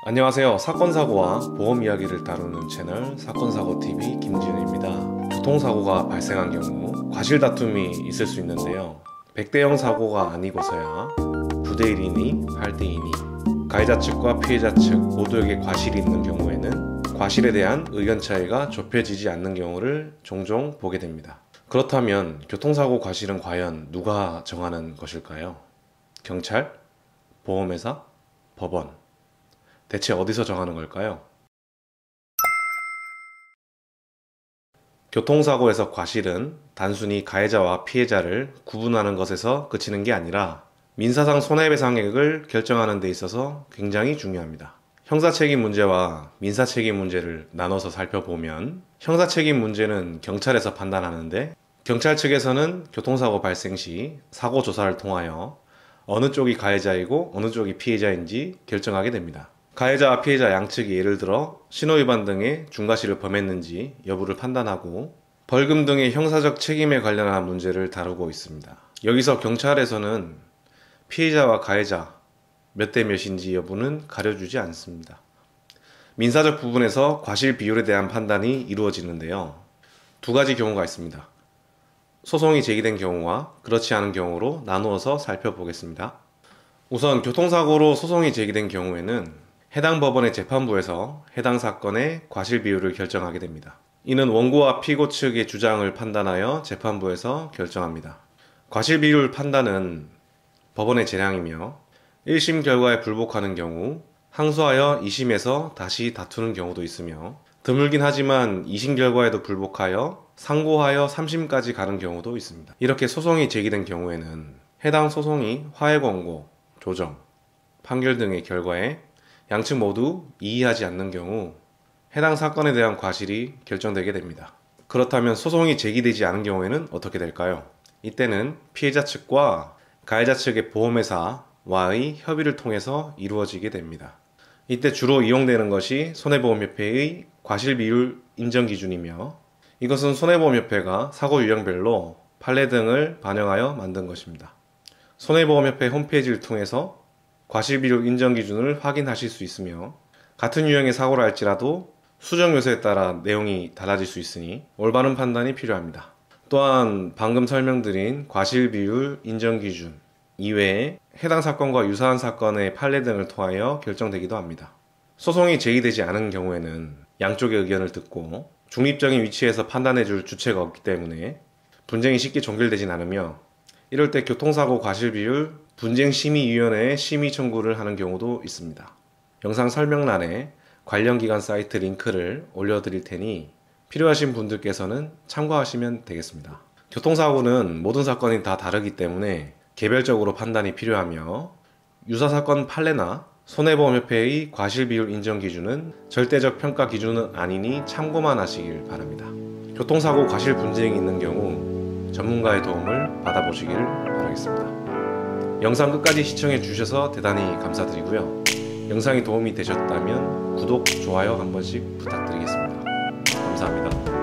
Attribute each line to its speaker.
Speaker 1: 안녕하세요. 사건사고와 보험 이야기를 다루는 채널 사건사고TV 김진우입니다. 교통사고가 발생한 경우 과실 다툼이 있을 수 있는데요. 100대0 사고가 아니고서야 9대1이니 8대2니 가해자 측과 피해자 측 모두에게 과실이 있는 경우에는 과실에 대한 의견 차이가 좁혀지지 않는 경우를 종종 보게 됩니다. 그렇다면 교통사고 과실은 과연 누가 정하는 것일까요? 경찰? 보험회사? 법원? 대체 어디서 정하는 걸까요? 교통사고에서 과실은 단순히 가해자와 피해자를 구분하는 것에서 그치는 게 아니라 민사상 손해배상액을 결정하는 데 있어서 굉장히 중요합니다. 형사책임 문제와 민사책임 문제를 나눠서 살펴보면 형사책임 문제는 경찰에서 판단하는데 경찰 측에서는 교통사고 발생 시 사고 조사를 통하여 어느 쪽이 가해자이고 어느 쪽이 피해자인지 결정하게 됩니다. 가해자와 피해자 양측이 예를 들어 신호위반 등의 중과실을 범했는지 여부를 판단하고 벌금 등의 형사적 책임에 관련한 문제를 다루고 있습니다. 여기서 경찰에서는 피해자와 가해자 몇 대 몇인지 여부는 가려주지 않습니다. 민사적 부분에서 과실 비율에 대한 판단이 이루어지는데요. 두 가지 경우가 있습니다. 소송이 제기된 경우와 그렇지 않은 경우로 나누어서 살펴보겠습니다. 우선 교통사고로 소송이 제기된 경우에는 해당 법원의 재판부에서 해당 사건의 과실 비율을 결정하게 됩니다. 이는 원고와 피고 측의 주장을 판단하여 재판부에서 결정합니다. 과실 비율 판단은 법원의 재량이며 1심 결과에 불복하는 경우 항소하여 2심에서 다시 다투는 경우도 있으며 드물긴 하지만 2심 결과에도 불복하여 상고하여 3심까지 가는 경우도 있습니다. 이렇게 소송이 제기된 경우에는 해당 소송이 화해 권고, 조정, 판결 등의 결과에 양측 모두 이의하지 않는 경우 해당 사건에 대한 과실이 결정되게 됩니다. 그렇다면 소송이 제기되지 않은 경우에는 어떻게 될까요? 이때는 피해자 측과 가해자 측의 보험회사와의 협의를 통해서 이루어지게 됩니다. 이때 주로 이용되는 것이 손해보험협회의 과실비율 인정기준이며 이것은 손해보험협회가 사고 유형별로 판례 등을 반영하여 만든 것입니다. 손해보험협회 홈페이지를 통해서 과실비율 인정기준을 확인하실 수 있으며 같은 유형의 사고라 할지라도 수정 요소에 따라 내용이 달라질 수 있으니 올바른 판단이 필요합니다. 또한 방금 설명드린 과실비율 인정기준 이외에 해당 사건과 유사한 사건의 판례 등을 통하여 결정되기도 합니다. 소송이 제기되지 않은 경우에는 양쪽의 의견을 듣고 중립적인 위치에서 판단해줄 주체가 없기 때문에 분쟁이 쉽게 종결되진 않으며 이럴 때 교통사고 과실비율 분쟁심의위원회에 심의 청구를 하는 경우도 있습니다. 영상 설명란에 관련 기관 사이트 링크를 올려드릴 테니 필요하신 분들께서는 참고하시면 되겠습니다. 교통사고는 모든 사건이 다 다르기 때문에 개별적으로 판단이 필요하며 유사사건 판례나 손해보험협회의 과실비율 인정기준은 절대적 평가 기준은 아니니 참고만 하시길 바랍니다. 교통사고 과실 분쟁이 있는 경우 전문가의 도움을 받아보시길 바라겠습니다. 영상 끝까지 시청해 주셔서 대단히 감사드리고요. 영상이 도움이 되셨다면 구독, 좋아요 한 번씩 부탁드리겠습니다. 감사합니다.